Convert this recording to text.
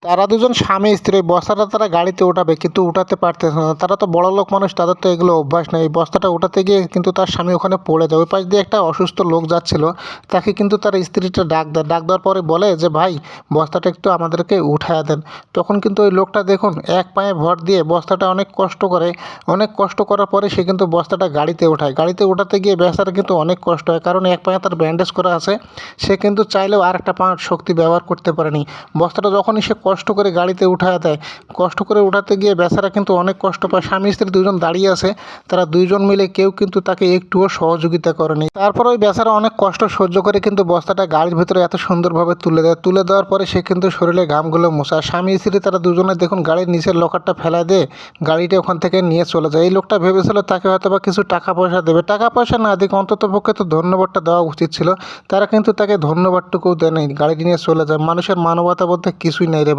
তারা দুজন স্বামী স্ত্রী ওই বস্তাটা তারা গাড়িতে উঠাবে কিন্তু উঠাতে পারতেছে না। তারা তো বড়লোক মানুষ, তাদের তো এগুলো অভ্যাস নেই। এই বস্তাটা উঠাতে গিয়ে কিন্তু তার স্বামী ওখানে পড়ে যায়। ওই পাশ দিয়ে একটা অসুস্থ লোক যাচ্ছিল, তাকে কিন্তু তার স্ত্রীটা ডাক দেওয়ার পরে বলে যে ভাই, বস্তাটা একটু আমাদেরকে উঠায়া দেন। তখন কিন্তু ওই লোকটা দেখুন এক পায়ে ভর দিয়ে বস্তাটা অনেক কষ্ট করে, অনেক কষ্ট করার পরে সে কিন্তু বস্তাটা গাড়িতে ওঠায়। গাড়িতে ওঠাতে গিয়ে বেচারা কিন্তু অনেক কষ্ট হয়, কারণ এক পায়ে তার ব্যান্ডেজ করা আছে। সে কিন্তু চাইলেও আর একটা পা শক্তি ব্যবহার করতে পারেনি। বস্তাটা যখনই সে কষ্ট করে গাড়িতে উঠায় দেয়, কষ্ট করে উঠাতে গিয়ে বেচারা কিন্তু অনেক কষ্ট পায়। স্বামী স্ত্রী দুজন দাঁড়িয়ে আছে, তারা দুইজন মিলে কেউ কিন্তু তাকে একটুও সহযোগিতা করেনি। তারপর ওই বেচারা অনেক কষ্ট সহ্য করে কিন্তু বস্তাটা গাড়ির ভিতরে এত সুন্দরভাবে তুলে দেয়। তুলে দেওয়ার পরে সে কিন্তু শরীরে ঘামগুলো মোছা। স্বামী স্ত্রী তারা দুজনে দেখুন গাড়ির নিচের লকারটা ফেলা দিয়ে গাড়িটা ওখান থেকে নিয়ে চলে যায়। এই লোকটা ভেবেছিল তাকে হয়তো বা কিছু টাকা পয়সা দেবে, টাকা পয়সা না দিক অন্তত পক্ষে তো ধন্যবাদটা দেওয়া উচিত ছিল। তারা কিন্তু তাকে ধন্যবাদটুকুও দেয়নি, গাড়ি নিয়ে চলে যায়। মানুষের মানবতা বলতে কিছুই নেই রে ভাই।